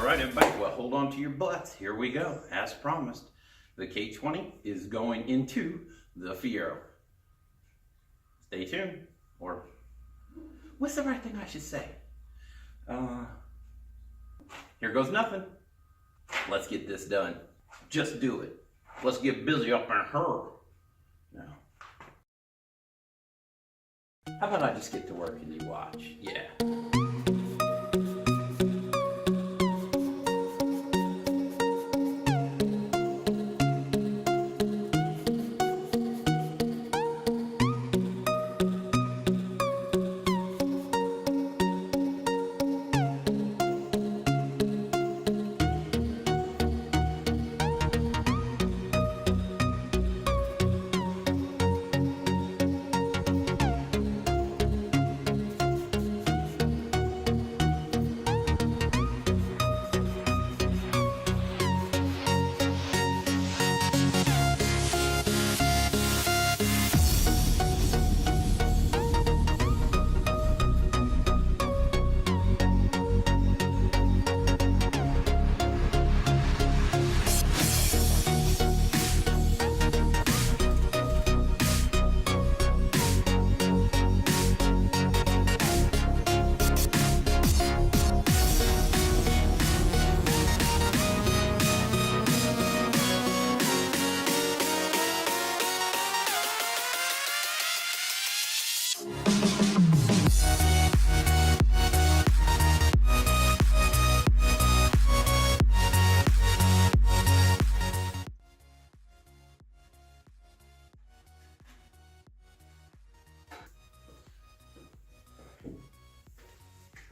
right, everybody, well, hold on to your butts. Here we go. As promised, the K20 is going into the Fiero. Stay tuned. Or, what's the right thing I should say? Here goes nothing. Let's get this done. Just do it. Let's get busy up in her. Now, how about I just get to work and you watch? Yeah.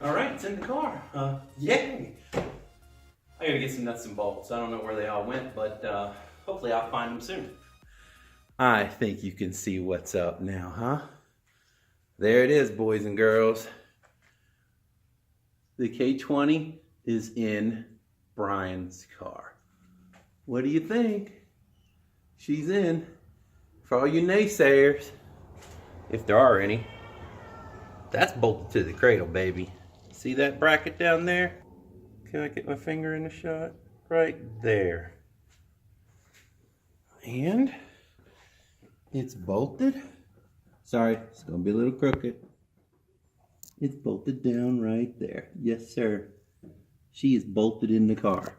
All right, it's in the car. Yay! I gotta get some nuts and bolts. I don't know where they all went, but hopefully I'll find them soon. I think you can see what's up now, huh? There it is, boys and girls. The K20 is in Brian's car. What do you think? She's in. For all you naysayers, if there are any, that's bolted to the cradle, baby. See that bracket down there? Can I get my finger in the shot? Right there. And it's bolted. Sorry, it's gonna be a little crooked. It's bolted down right there. Yes, sir. She is bolted in the car.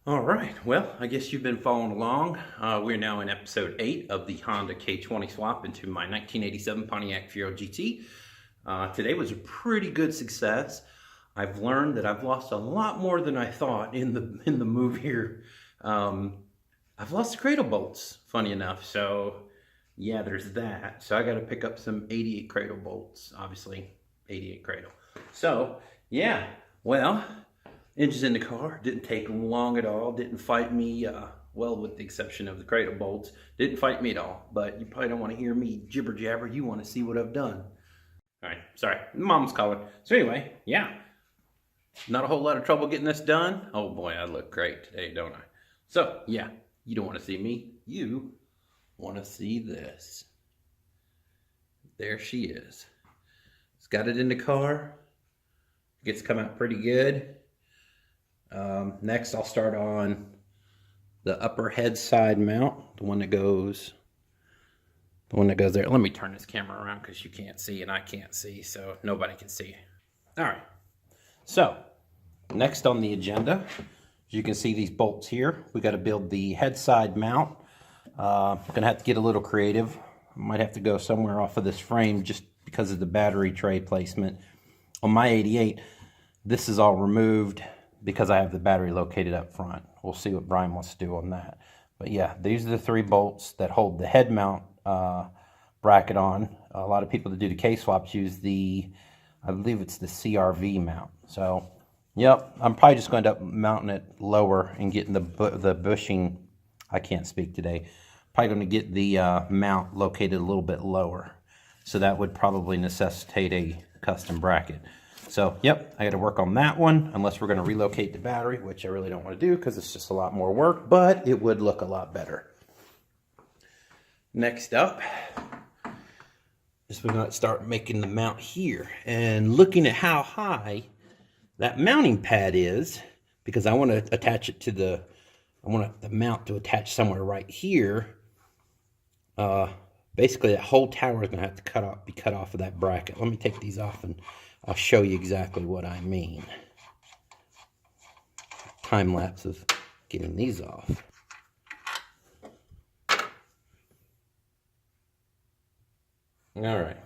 All right, well, I guess you've been following along. We're now in episode 8 of the Honda K20 swap into my 1987 Pontiac Fiero GT. Today was a pretty good success. I've learned that I've lost a lot more than I thought in the move here. I've lost the cradle bolts, funny enough, so yeah, there's that. So I got to pick up some 88 cradle bolts, obviously 88 cradle. So yeah, well, engines in the car, didn't take long at all, didn't fight me, well, with the exception of the cradle bolts, didn't fight me at all, but you probably don't want to hear me jibber jabber, you want to see what I've done. All right, sorry, mom's calling. So anyway, yeah, not a whole lot of trouble getting this done. Oh boy, I look great today, don't I? So yeah, you don't want to see me, you want to see this. There she is. It's got it in the car, gets come out pretty good. Next I'll start on the upper head side mount, the one that goes there. Let me turn this camera around because you can't see and I can't see, so nobody can see. All right, so next on the agenda, as you can see these bolts here, we got to build the head side mount. Gonna have to get a little creative. Might have to go somewhere off of this frame just because of the battery tray placement. On my 88, this is all removed because I have the battery located up front. We'll see what Brian wants to do on that. But yeah, these are the 3 bolts that hold the head mount bracket on. A lot of people that do the K-swaps use the, I believe it's the CRV mount. So, yep, I'm probably just going to end up mounting it lower and getting the bushing, I can't speak today, probably going to get the mount located a little bit lower. So that would probably necessitate a custom bracket. So, yep, I got to work on that one, unless we're going to relocate the battery, which I really don't want to do because it's just a lot more work, but it would look a lot better. Next up is we're going to start making the mount here. And looking at how high that mounting pad is, because I want to attach it to the, I want the mount to attach somewhere right here. Basically that whole tower is going to have to be cut off of that bracket. Let me take these off and I'll show you exactly what I mean. Time lapse of getting these off. All right,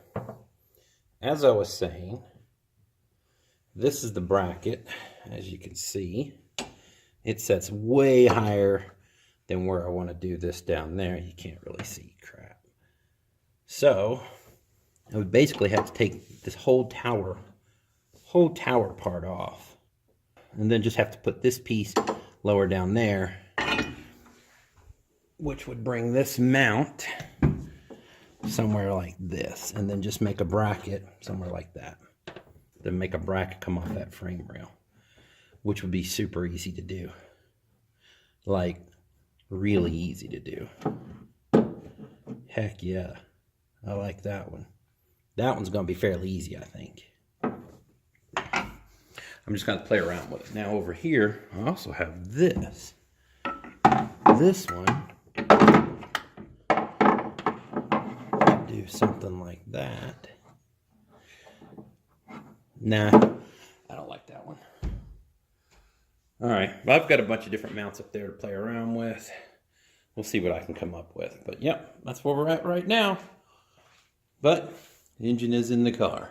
as I was saying, this is the bracket. As you can see, it sets way higher than where I want to do this down there. You can't really see crap. So I would basically have to take this whole tower part off, and then just have to put this piece lower down there, which would bring this mount somewhere like this, and then just make a bracket somewhere like that. Then make a bracket come off that frame rail, which would be super easy to do. Like, really easy to do. Heck yeah. I like that one. That one's going to be fairly easy, I think. I'm just going to play around with it. Now over here, I also have this. This one, do something like that. Nah, I don't like that one. All right, well, I've got a bunch of different mounts up there to play around with. We'll see what I can come up with. But yep, that's where we're at right now. But the engine is in the car.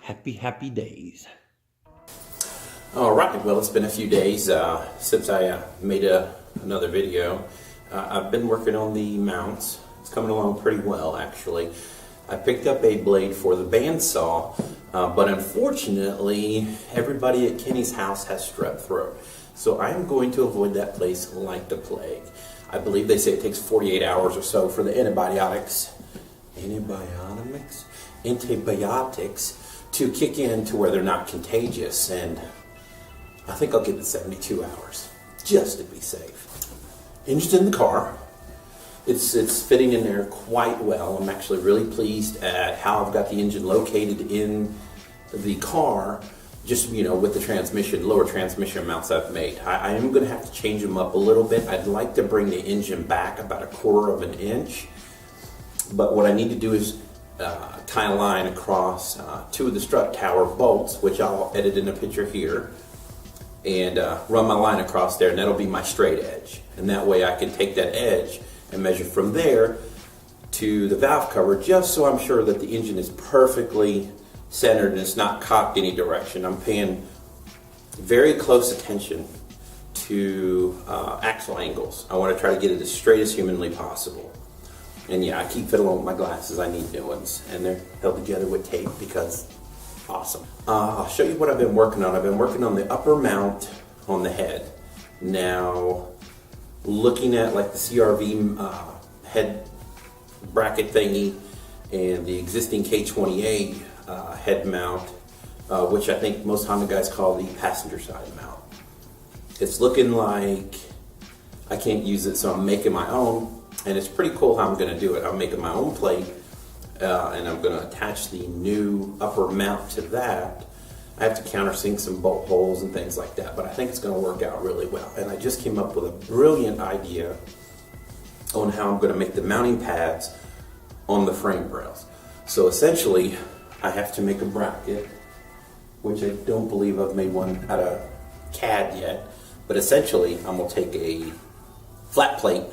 Happy, happy days. All right, well, it's been a few days since I made another video. I've been working on the mounts. It's coming along pretty well, actually. I picked up a blade for the bandsaw, but unfortunately, everybody at Kenny's house has strep throat. So I'm going to avoid that place like the plague. I believe they say it takes 48 hours or so for the antibiotics to kick in to where they're not contagious, and I think I'll give it 72 hours just to be safe. Engine's in the car. It's fitting in there quite well. I'm actually really pleased at how I've got the engine located in the car, just, you know, with the transmission, lower transmission mounts I've made. I am going to have to change them up a little bit. I'd like to bring the engine back about 1/4 of an inch, but what I need to do is tie a line across 2 of the strut tower bolts, which I'll edit in a picture here, and run my line across there, and that'll be my straight edge. And that way I can take that edge and measure from there to the valve cover, just so I'm sure that the engine is perfectly centered and it's not cocked any direction. I'm paying very close attention to axle angles. I want to try to get it as straight as humanly possible. And yeah, I keep fiddling with my glasses. I need new ones, and they're held together with tape because awesome. I'll show you what I've been working on. I've been working on the upper mount on the head. Now, looking at like the CRV head bracket thingy and the existing k20 head mount, which I think most Honda guys call the passenger side mount. It's looking like I can't use it, so I'm making my own, and it's pretty cool how I'm going to do it. I'm making my own plate, and I'm going to attach the new upper mount to that. I have to countersink some bolt holes and things like that, but I think it's going to work out really well. And I just came up with a brilliant idea on how I'm going to make the mounting pads on the frame rails. So essentially, I have to make a bracket, which I don't believe I've made one out of CAD yet, but essentially I'm going to take a flat plate,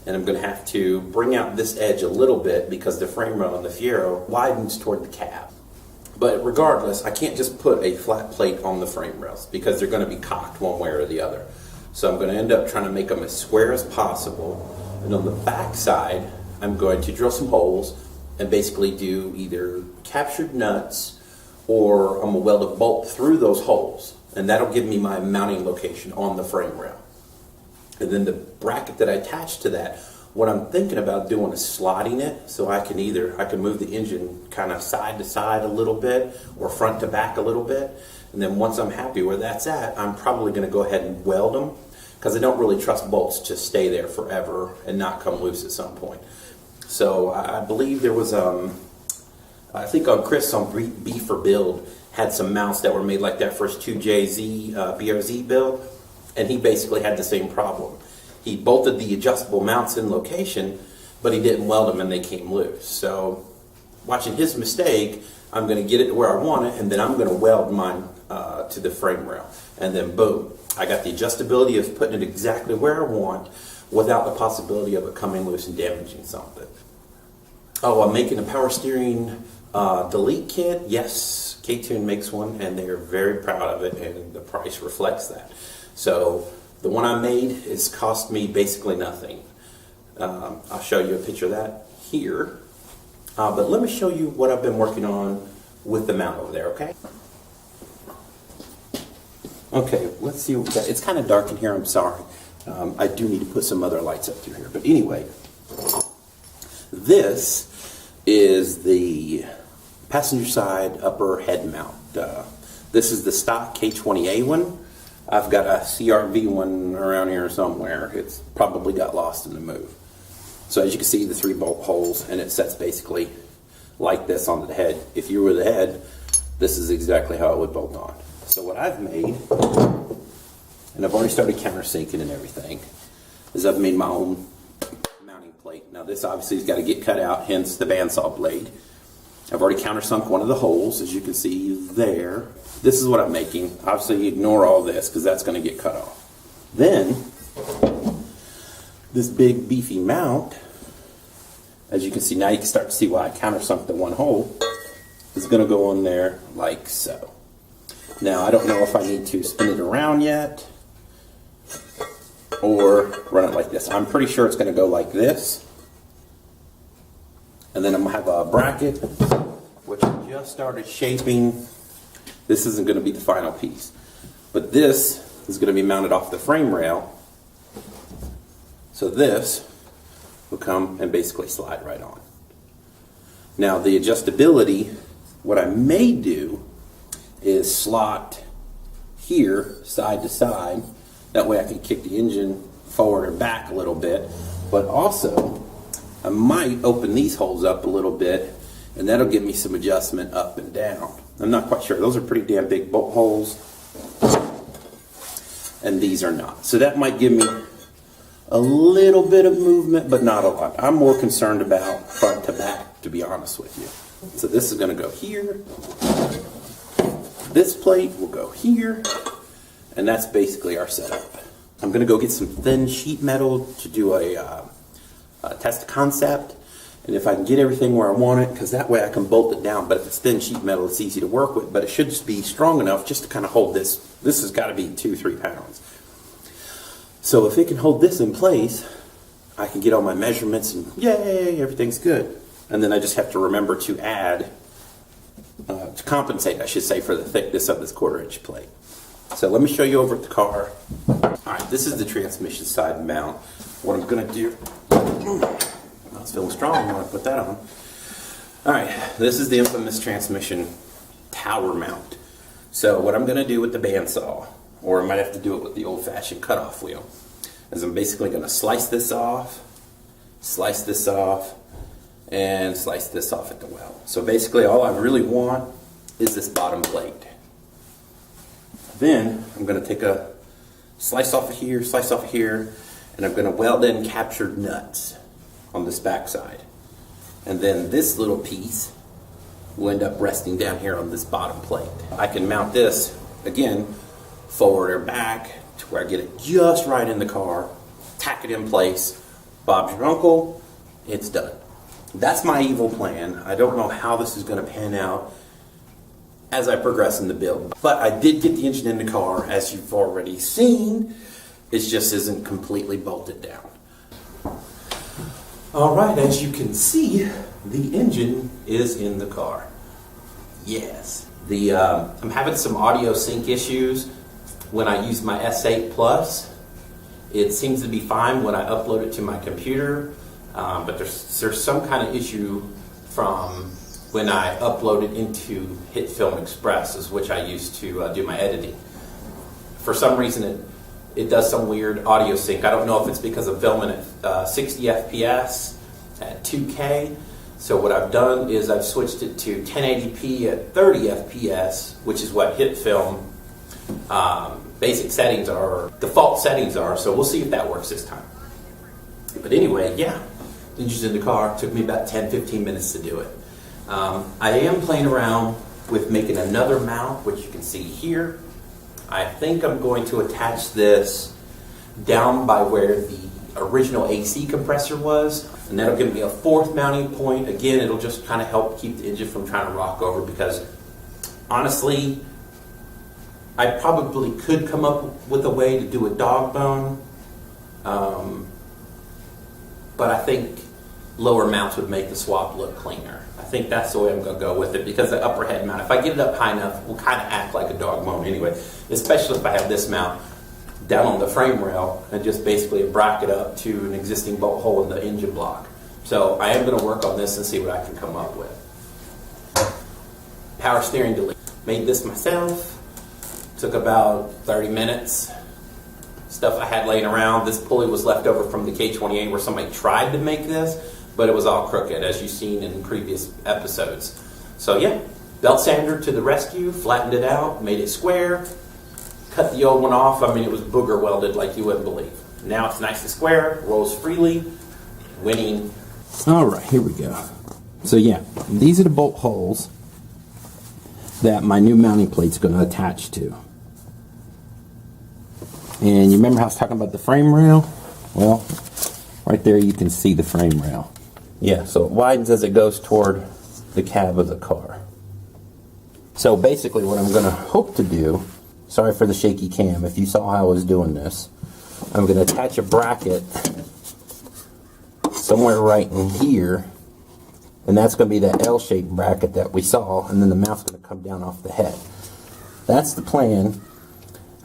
and I'm going to have to bring out this edge a little bit because the frame rail on the Fiero widens toward the cab. But regardless, I can't just put a flat plate on the frame rails because they're going to be cocked one way or the other. So I'm going to end up trying to make them as square as possible. And on the back side, I'm going to drill some holes and basically do either captured nuts, or I'm going to weld a bolt through those holes. And that'll give me my mounting location on the frame rail. And then the bracket that I attach to that, what I'm thinking about doing is slotting it, so I can move the engine kind of side to side a little bit or front to back a little bit. And then once I'm happy where that's at, I'm probably going to go ahead and weld them because I don't really trust bolts to stay there forever and not come loose at some point. So I believe there was, I think on Chris on B for Build had some mounts that were made like that for his 2JZ BRZ build, and he basically had the same problem. He bolted the adjustable mounts in location, but he didn't weld them and they came loose. So watching his mistake, I'm going to get it to where I want it, and then I'm going to weld mine to the frame rail. And then boom, I got the adjustability of putting it exactly where I want without the possibility of it coming loose and damaging something. Oh, I'm making a power steering delete kit. Yes, K20 makes one, and they're very proud of it, and the price reflects that. So the one I made has cost me basically nothing. I'll show you a picture of that here. But let me show you what I've been working on with the mount over there, okay? Okay, let's see what we got. It's kind of dark in here, I'm sorry. I do need to put some other lights up through here. But anyway, this is the passenger side upper head mount. This is the stock K20A one. I've got a CRV one around here somewhere. It's probably got lost in the move. So as you can see, the 3 bolt holes, and it sets basically like this onto the head. If you were the head, this is exactly how it would bolt on. So what I've made, and I've already started countersinking and everything, is I've made my own mounting plate. Now this obviously has got to get cut out, hence the bandsaw blade. I've already countersunk one of the holes, as you can see there. This is what I'm making. Obviously ignore all this because that's going to get cut off. Then this big beefy mount, as you can see now, you can start to see why I countersunk the one hole, is going to go on there like so. Now I don't know if I need to spin it around yet or run it like this. I'm pretty sure it's going to go like this, and then I'm going to have a bracket which I just started shaping. This isn't going to be the final piece, but this is going to be mounted off the frame rail. So this will come and basically slide right on. Now the adjustability, what I may do is slot here side to side. That way I can kick the engine forward or back a little bit. But also I might open these holes up a little bit, and that'll give me some adjustment up and down. I'm not quite sure. Those are pretty damn big bolt holes, and these are not. So that might give me a little bit of movement, but not a lot. I'm more concerned about front to back, to be honest with you. So this is going to go here. This plate will go here, and that's basically our setup. I'm going to go get some thin sheet metal to do a test concept, and if I can get everything where I want it, because that way I can bolt it down. But if it's thin sheet metal, it's easy to work with, but it should just be strong enough just to kind of hold this. This has got to be 2-3 pounds. So if it can hold this in place, I can get all my measurements and yay, everything's good. And then I just have to remember to add, to compensate, I should say, for the thickness of this 1/4-inch plate. So let me show you over at the car. Alright, this is the transmission side mount. What I'm going to do, it's feeling strong, I'm going to put that on. Alright, this is the infamous transmission tower mount. So what I'm going to do with the bandsaw, or I might have to do it with the old-fashioned cutoff wheel, is I'm basically going to slice this off, and slice this off at the weld. So basically all I really want is this bottom plate. Then I'm going to take a slice off of here, and I'm going to weld in captured nuts on this back side. And then this little piece will end up resting down here on this bottom plate. I can mount this, again, forward or back to where I get it just right in the car, tack it in place, Bob's your uncle, it's done. That's my evil plan. I don't know how this is going to pan out as I progress in the build. But I did get the engine in the car, as you've already seen. It just isn't completely bolted down. Alright, as you can see, the engine is in the car. Yes. I'm having some audio sync issues when I use my S8 Plus. It seems to be fine when I upload it to my computer, but there's some kind of issue from when I upload it into Hit Film Express, which I use to do my editing. For some reason it does some weird audio sync. I don't know if it's because I'm filming at 60 FPS at 2K. So what I've done is I've switched it to 1080p at 30 FPS, which is what HitFilm basic settings are, default settings are. So we'll see if that works this time. But anyway, yeah, Ninja's in the car. It took me about 10-15 minutes to do it. I am playing around with making another mount, which you can see here. I think I'm going to attach this down by where the original AC compressor was, and that'll give me a fourth mounting point. Again, it'll just kind of help keep the engine from trying to rock over, because honestly, I probably could come up with a way to do a dog bone, but I think lower mounts would make the swap look cleaner. I think that's the way I'm going to go with it, because the upper head mount, if I get it up high enough, will kind of act like a dog bone anyway, especially if I have this mount down on the frame rail and just basically bracket up to an existing bolt hole in the engine block. So I am going to work on this and see what I can come up with. Power steering delete. Made this myself. Took about 30 minutes. Stuff I had laying around. This pulley was left over from the K20 where somebody tried to make this, but it was all crooked, as you've seen in previous episodes. So yeah, belt sander to the rescue, flattened it out, made it square, cut the old one off. I mean, it was booger welded like you wouldn't believe. Now it's nice and square, rolls freely, winning. All right, here we go. So yeah, these are the bolt holes that my new mounting plate's going to attach to. And you remember how I was talking about the frame rail? Well, right there you can see the frame rail. Yeah, so it widens as it goes toward the cab of the car. So basically what I'm going to hope to do, sorry for the shaky cam, if you saw how I was doing this, I'm going to attach a bracket somewhere right in here, and that's going to be that L-shaped bracket that we saw, and then the mount's going to come down off the head. That's the plan.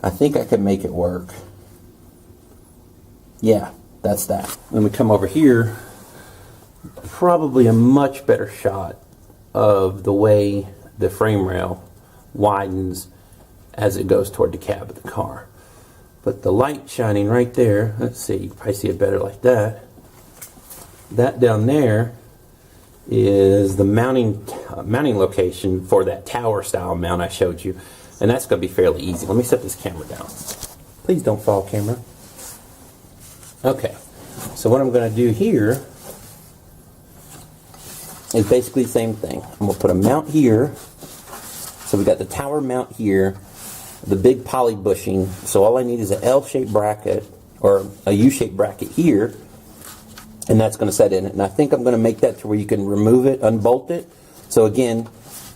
I think I can make it work. Yeah, that's that. Then we come over here, probably a much better shot of the way the frame rail widens as it goes toward the cab of the car. But the light shining right there, let's see, you can probably see it better like that. That down there is the mounting location for that tower style mount I showed you. And that's going to be fairly easy. Let me set this camera down. Please don't fall, camera. Okay, so what I'm going to do here is basically the same thing. I'm going to put a mount here. So we got the tower mount here, the big poly bushing. So all I need is an L-shaped bracket or a U-shaped bracket here, and that's going to set in it. And I think I'm going to make that to where you can remove it, unbolt it. So again,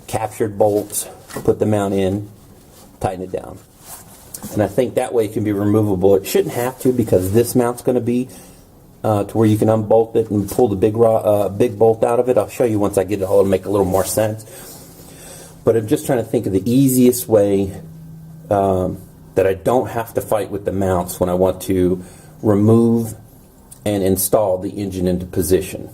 captured bolts, put the mount in, tighten it down. And I think that way it can be removable. It shouldn't have to, because this mount's going to be to where you can unbolt it and pull the big bolt out of it. I'll show you once I get it all to make a little more sense. But I'm just trying to think of the easiest way that I don't have to fight with the mounts when I want to remove and install the engine into position.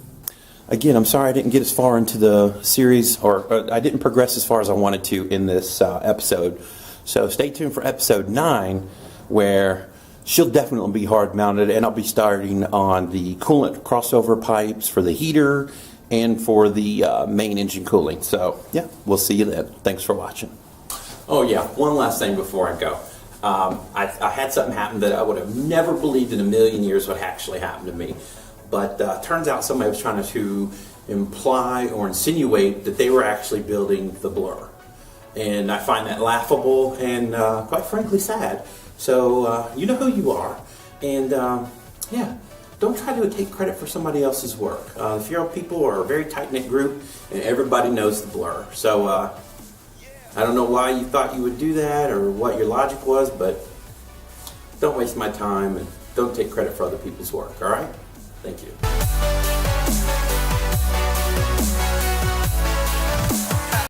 Again, I'm sorry I didn't get as far into the series, or I didn't progress as far as I wanted to in this episode. So stay tuned for episode 9, where she'll definitely be hard mounted, and I'll be starting on the coolant crossover pipes for the heater and for the main engine cooling. So yeah, we'll see you then. Thanks for watching. Oh yeah, one last thing before I go. I had something happen that I would have never believed in a million years would actually happen to me. But turns out somebody was trying to imply or insinuate that they were actually building the Blur. And I find that laughable and quite frankly sad. So you know who you are. And yeah, don't try to take credit for somebody else's work. The Fiero people are a very tight-knit group, and everybody knows the Blur. So I don't know why you thought you would do that or what your logic was, but don't waste my time and don't take credit for other people's work, all right? Thank you.